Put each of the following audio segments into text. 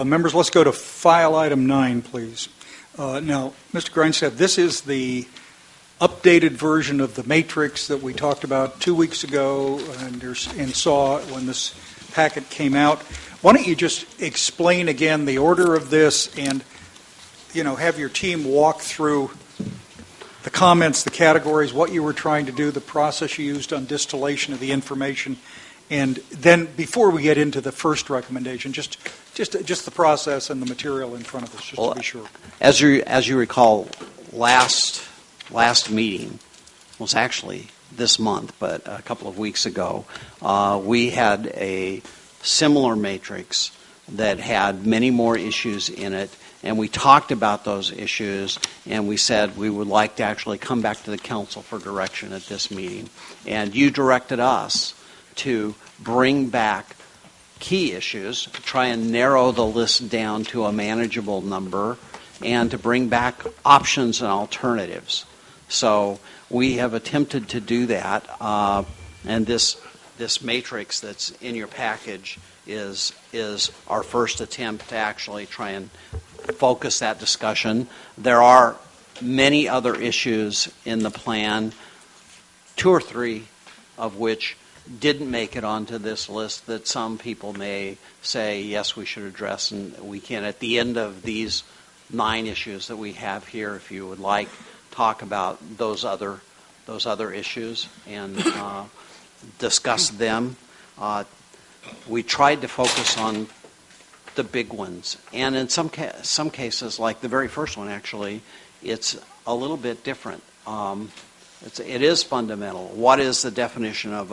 Members, let's go to file item 9, please. Now, Mr. Grindstaff, this is the updated version of the matrix that we talked about 2 weeks ago and saw when this packet came out. Why don't you just explain again the order of this and, have your team walk through the comments, the categories, what you were trying to do, the process you used on distillation of the information, and then before we get into the first recommendation, just the process and the material in front of us, just to be sure. As you recall, last meeting was actually this month, but a couple of weeks ago, we had a similar matrix that had many more issues in it, and we talked about those issues, and we said we would like to actually come back to the council for direction at this meeting. And you directed us to bring back key issues, try and narrow the list down to a manageable number, and to bring back options and alternatives. So we have attempted to do that, and this matrix that's in your package is our first attempt to actually try and focus that discussion. There are many other issues in the plan, 2 or 3 of which didn't make it onto this list that some people may say, yes, we should address, and we can, at the end of these 9 issues that we have here, if you would like, talk about those other issues and discuss them. We tried to focus on the big ones, and in some cases, like the very first one, actually, it's a little bit different. It is fundamental. What is the definition of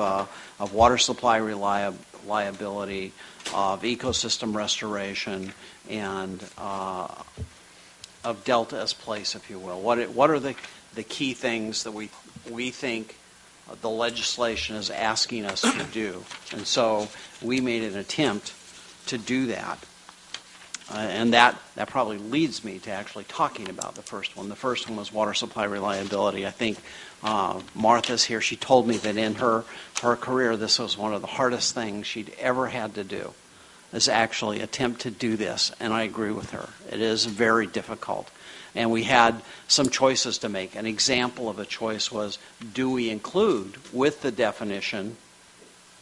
water supply reliability, of ecosystem restoration, and of delta as place, if you will? What are the key things that we think the legislation is asking us to do? And so we made an attempt to do that. And that probably leads me to actually talking about the first one. The first one was water supply reliability. I think Martha's here. She told me that in her career, this was one of the hardest things she'd ever had to do, is actually attempt to do this. And I agree with her. It is very difficult. And we had some choices to make. An example of a choice was, do we include with the definition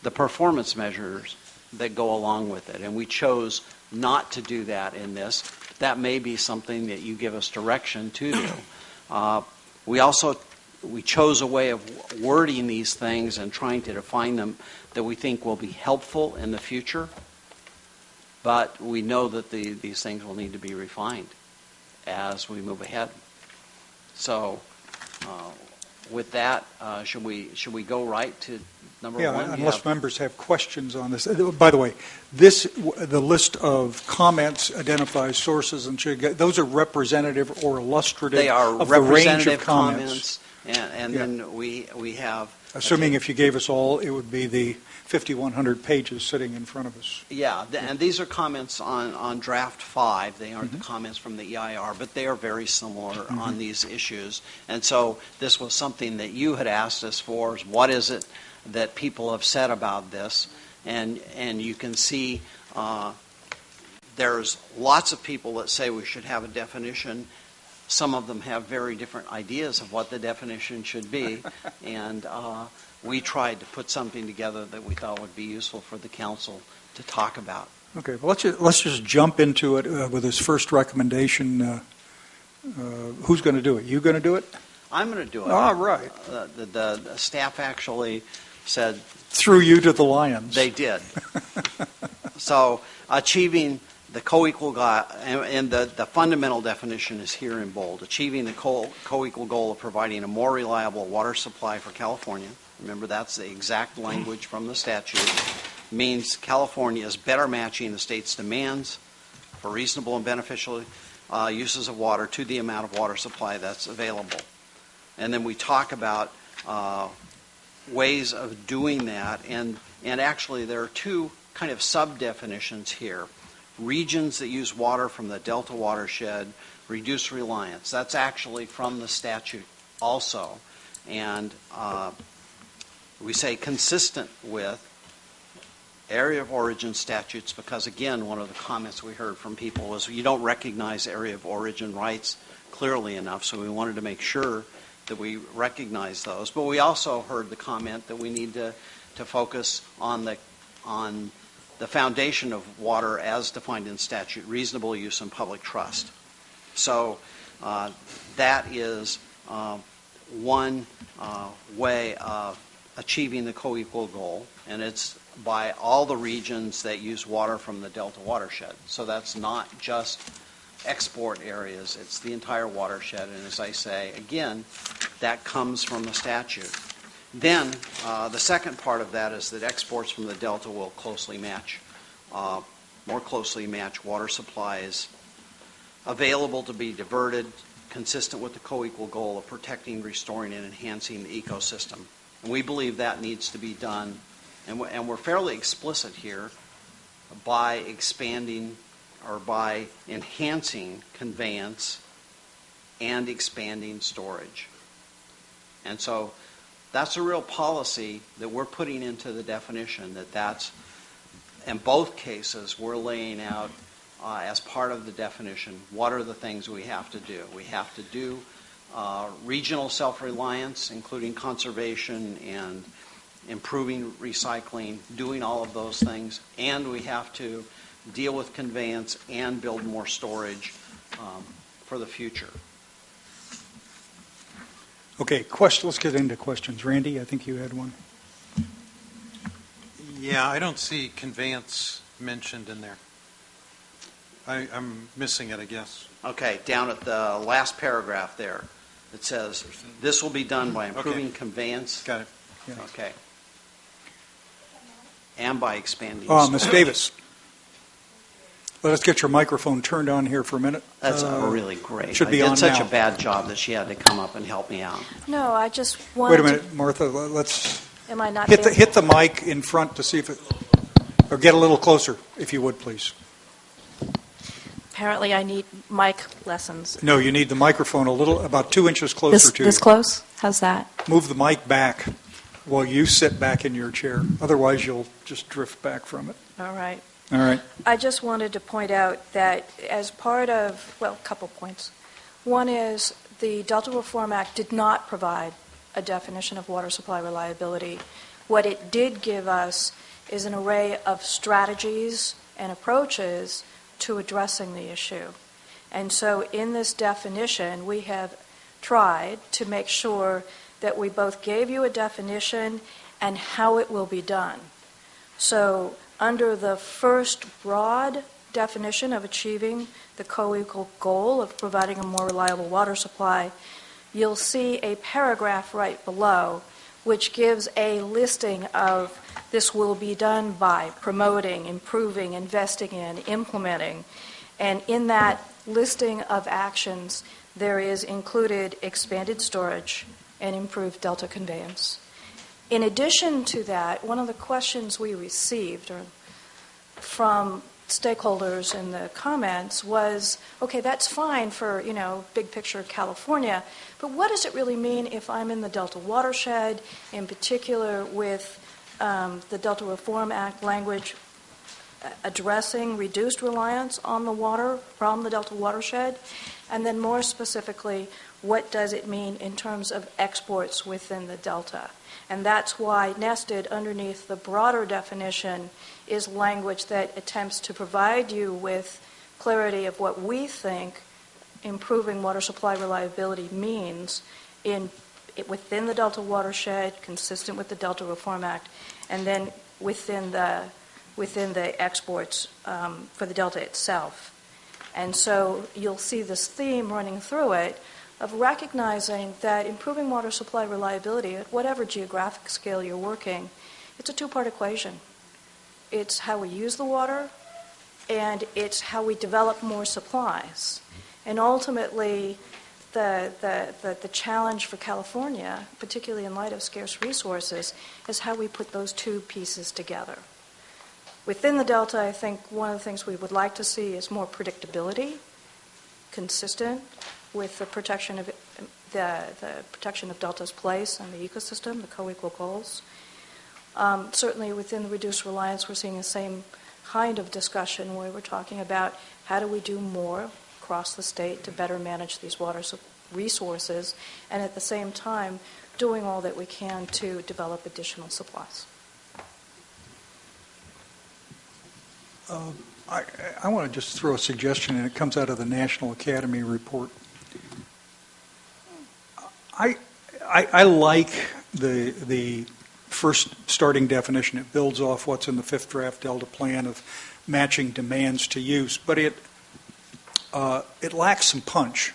the performance measures that go along with it? And we chose not to do that in this. That may be something that you give us direction to do. We chose a way of wording these things and trying to define them that we think will be helpful in the future, but we know that these things will need to be refined as we move ahead. So with that, should we go right to number 1? Yeah, unless members have questions on this. By the way, the list of comments identifies sources, and those are representative or illustrative of the range of comments. And then we have... Assuming if you gave us all, it would be the 5,100 pages sitting in front of us. Yeah, and these are comments on draft 5. They aren't the comments from the EIR, but they are very similar on these issues. And so this was something that you had asked us for, is what is it that people have said about this? And you can see there's lots of people that say we should have a definition. Some of them have very different ideas of what the definition should be, and we tried to put something together that we thought would be useful for the council to talk about. Okay, well, let's just jump into it with this first recommendation. Who's going to do it? You going to do it? I'm going to do it. All right. The staff actually said... Threw you to the lions. They did. So achieving the co-equal goal, and the fundamental definition is here in bold, achieving the co-equal goal of providing a more reliable water supply for California. Remember, that's the exact language from the statute. Means California is better matching the state's demands for reasonable and beneficial uses of water to the amount of water supply that's available. And then we talk about ways of doing that, and actually there are 2 kind of sub-definitions here. Regions that use water from the Delta watershed reduce reliance. That's actually from the statute also. And we say consistent with area of origin statutes, because again, one of the comments we heard from people was you don't recognize area of origin rights clearly enough, so we wanted to make sure that we recognize those. But we also heard the comment that we need to focus on the foundation of water as defined in statute, reasonable use and public trust. So that is one way of achieving the co-equal goal, and it's by all the regions that use water from the Delta watershed. So that's not just export areas, it's the entire watershed, and as I say, again, that comes from the statute. Then the second part of that is that exports from the Delta will more closely match water supplies available to be diverted, consistent with the co-equal goal of protecting, restoring, and enhancing the ecosystem. And we believe that needs to be done, and we're fairly explicit here, by expanding or by enhancing conveyance and expanding storage. And so that's a real policy that we're putting into the definition, that's, in both cases, we're laying out as part of the definition, what are the things we have to do. We have to do regional self-reliance, including conservation and improving recycling, doing all of those things, and we have to deal with conveyance and build more storage for the future. Okay, let's get into questions. Randy, I think you had one. Yeah, I don't see conveyance mentioned in there. I'm missing it, I guess. Okay, down at the last paragraph there, it says, this will be done by improving conveyance. Got it. Yeah. Okay. And by expanding Ms. Davis, let us get your microphone turned on here for a minute. That's really great. Should be I on did such now. a bad job that she had to come up and help me out. No, I just wanted Wait a minute, Martha, let's Am I not hit there? the mic in front to see if it, or get a little closer, if you would, please. Apparently I need mic lessons. No, you need the microphone about 2 inches closer to you. This close? How's that? Move the mic back while you sit back in your chair. Otherwise, you'll just drift back from it. All right. All right. I just wanted to point out that as part of, well, a couple points. One is the Delta Reform Act did not provide a definition of water supply reliability. What it did give us is an array of strategies and approaches to addressing the issue. And so in this definition, we have tried to make sure that we both gave you a definition and how it will be done. So under the first broad definition of achieving the co-equal goal of providing a more reliable water supply, you'll see a paragraph right below which gives a listing of this will be done by promoting, improving, investing in, implementing. And in that listing of actions, there is included expanded storage and improved Delta conveyance. In addition to that, one of the questions we received from stakeholders in the comments was, okay, that's fine for, big picture California, but what does it really mean if I'm in the Delta watershed, in particular with the Delta Reform Act language addressing reduced reliance on the water from the Delta watershed, and then more specifically, what does it mean in terms of exports within the Delta? And that's why nested underneath the broader definition is language that attempts to provide you with clarity of what we think improving water supply reliability means within the Delta watershed, consistent with the Delta Reform Act, and then within the exports for the Delta itself. And so you'll see this theme running through it of recognizing that improving water supply reliability at whatever geographic scale you're working, it's a two-part equation. It's how we use the water, and it's how we develop more supplies. And ultimately, the challenge for California, particularly in light of scarce resources, is how we put those two pieces together. Within the Delta, I think one of the things we would like to see is more predictability, consistent with the protection of Delta's place and the ecosystem, the co-equal goals. Certainly within the reduced reliance, we're seeing the same kind of discussion where we're talking about how do we do more across the state to better manage these water resources, and at the same time doing all that we can to develop additional supplies. I want to just throw a suggestion, and it comes out of the National Academy report. I like the first starting definition. It builds off what's in the fifth draft Delta plan of matching demands to use, but it lacks some punch.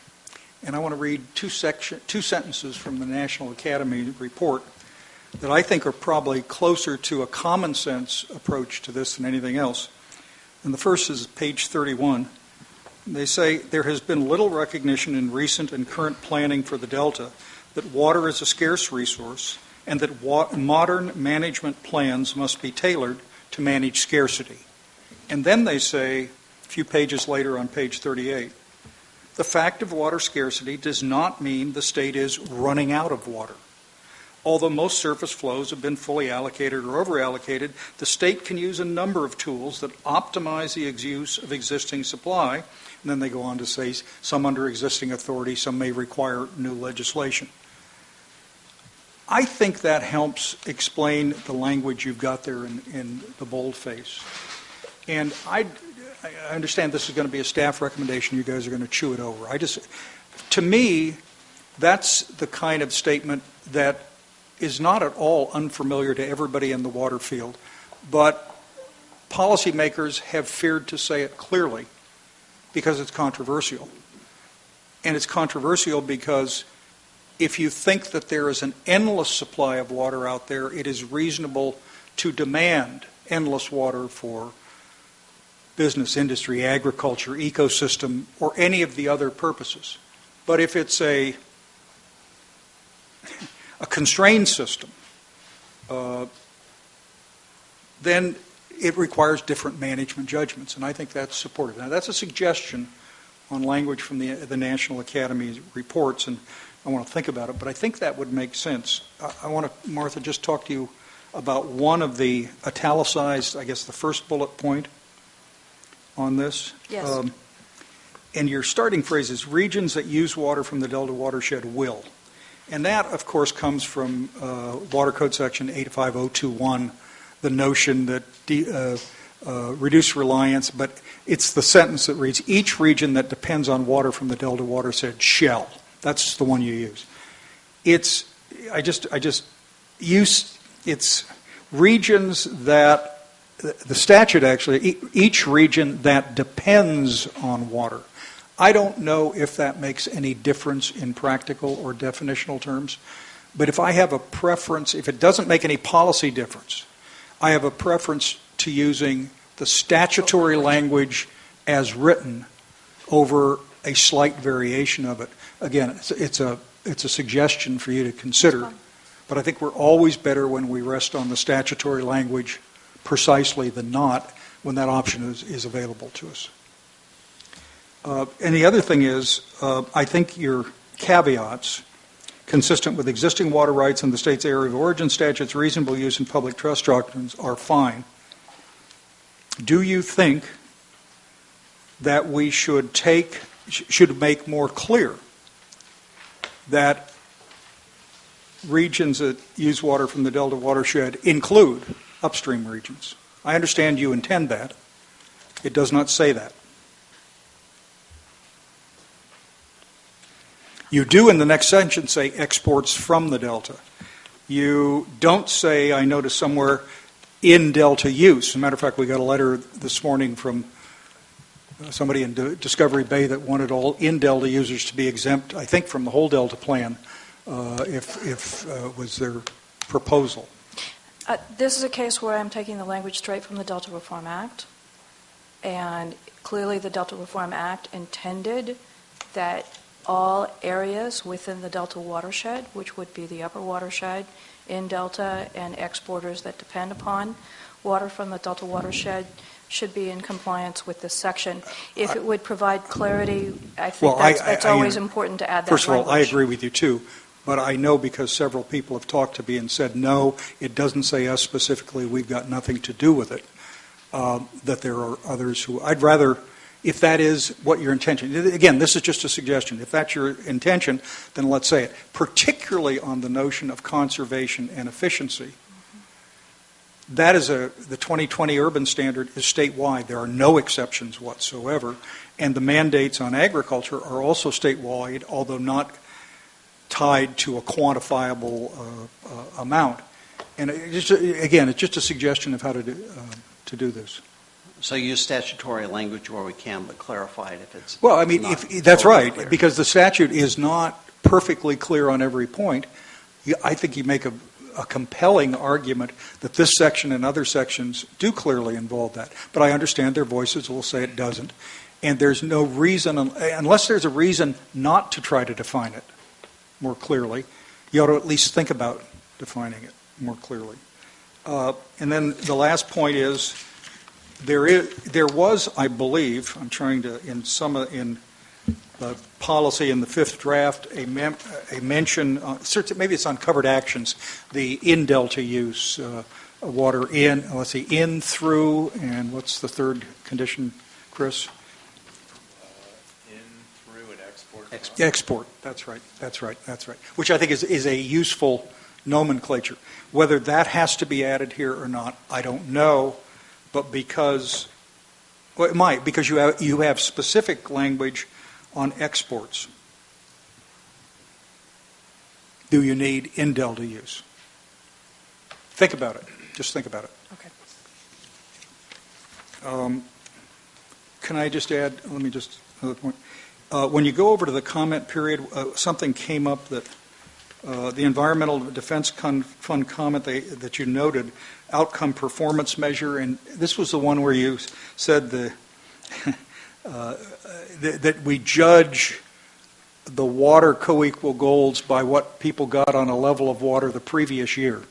And I want to read two sentences from the National Academy report that I think are probably closer to a common sense approach to this than anything else. And the first is page 31. They say, there has been little recognition in recent and current planning for the Delta that water is a scarce resource and that modern management plans must be tailored to manage scarcity. And then they say, a few pages later on page 38, the fact of water scarcity does not mean the state is running out of water. Although most surface flows have been fully allocated or over-allocated, the state can use a number of tools that optimize the use of existing supply. And then they go on to say some under existing authority, some may require new legislation. I think that helps explain the language you've got there in the boldface. And I understand this is going to be a staff recommendation. You guys are going to chew it over. To me, that's the kind of statement that is not at all unfamiliar to everybody in the water field, but policymakers have feared to say it clearly because it's controversial. And it's controversial because if you think that there is an endless supply of water out there, it is reasonable to demand endless water for business, industry, agriculture, ecosystem, or any of the other purposes. But if it's a constrained system, then it requires different management judgments, and I think that's supported. Now, that's a suggestion on language from the National Academy reports, and I want to think about it, but I think that would make sense. I want to, Martha, just talk to you about one of the italicized, I guess the first bullet point on this. Yes. And your starting phrase is regions that use water from the Delta watershed will. And that, of course, comes from Water Code Section 85021, the notion that reduce reliance, but it's the sentence that reads, each region that depends on water from the Delta watershed shall. That's the one you use. It's regions that, the statute actually, each region that depends on water. I don't know if that makes any difference in practical or definitional terms, but if I have a preference, if it doesn't make any policy difference, I have a preference to using the statutory language as written over a slight variation of it. Again, it's a suggestion for you to consider, but I think we're always better when we rest on the statutory language precisely than not when that option is available to us. And the other thing is, I think your caveats, consistent with existing water rights in the state's area of origin statutes, reasonable use and public trust doctrines, are fine. Do you think that we should make more clear that regions that use water from the Delta watershed include upstream regions? I understand you intend that. It does not say that. You do in the next sentence say exports from the Delta. You don't say, I noticed somewhere, in Delta use. As a matter of fact, we got a letter this morning from somebody in Discovery Bay that wanted all in Delta users to be exempt, I think, from the whole Delta plan, if was their proposal. This is a case where I'm taking the language straight from the Delta Reform Act, and clearly the Delta Reform Act intended that all areas within the Delta watershed, which would be the upper watershed in Delta and exporters that depend upon water from the Delta watershed, should be in compliance with this section. If it would provide clarity, I think that's always important to add that First of all, I language. agree with you too, But I know because several people have talked to me and said, no, it doesn't say us specifically, we've got nothing to do with it, that there are others who, I'd rather, if that is what your intention, again, this is just a suggestion, if that's your intention, then let's say it, particularly on the notion of conservation and efficiency. That is the 2020 urban standard is statewide. There are no exceptions whatsoever. And the mandates on agriculture are also statewide, although not tied to a quantifiable amount. And again, it's just a suggestion of how to do this. So use statutory language where we can, but clarify it if it's well. I mean, that's totally right, clear. because the statute is not perfectly clear on every point. I think you make a compelling argument that this section and other sections do clearly involve that. But I understand their voices will say it doesn't. And there's no reason, unless there's a reason not to try to define it more clearly, you ought to at least think about defining it more clearly. And then the last point is, there was, I believe, I'm trying to, in the policy in the fifth draft, a mention, maybe it's on covered actions, the in-delta use, water in, let's see, in, through, and what's the third condition, Chris? In, through, and export. Export, that's right. Which I think is a useful nomenclature. Whether that has to be added here or not, I don't know, but because, well, it might, because you have specific language on exports. Do you need in-delta use? Think about it. Just think about it. Okay. Can I just add, another point. When you go over to the comment period, something came up that the Environmental Defense Fund comment that you noted, outcome performance measure, and this was the one where you said that we judge the water co-equal goals by what people got on a level of water the previous year.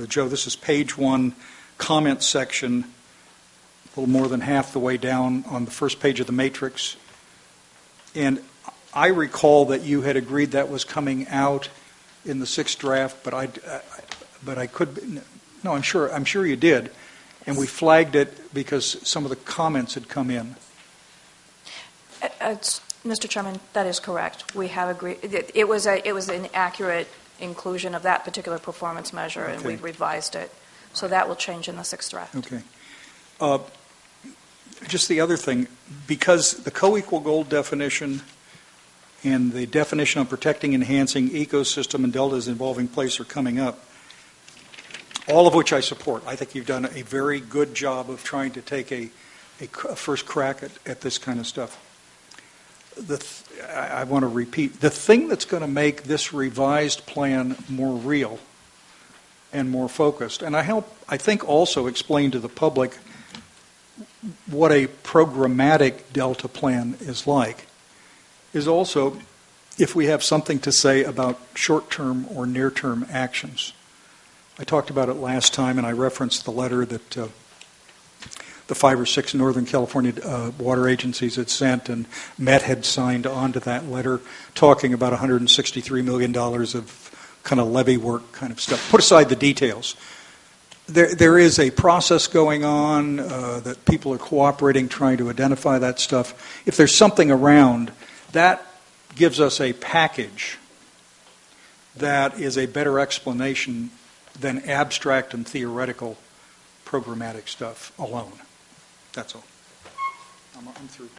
Joe, this is page 1, comment section, a little more than half the way down on the first page of the matrix. And I recall that you had agreed that was coming out in the sixth draft, but I could, no, I'm sure you did. And we flagged it because some of the comments had come in. Mr. Chairman, that is correct. We have agreed. It was an accurate inclusion of that particular performance measure, and we revised it. So that will change in the sixth draft. Okay. Just the other thing, because the co-equal goal definition and the definition on protecting, enhancing ecosystem and deltas involving place are coming up, all of which I support. I think you've done a very good job of trying to take a first crack at this kind of stuff. I want to repeat, the thing that's going to make this revised plan more real and more focused, and I think also explain to the public what a programmatic Delta plan is like, is also if we have something to say about short-term or near-term actions. I talked about it last time, and I referenced the letter that the 5 or 6 Northern California water agencies had sent, and Met had signed on to that letter, talking about $163 million of kind of levee work kind of stuff. Put aside the details. There is a process going on that people are cooperating, trying to identify that stuff. If there's something around, that gives us a package that is a better explanation than abstract and theoretical programmatic stuff alone. That's all. I'm through.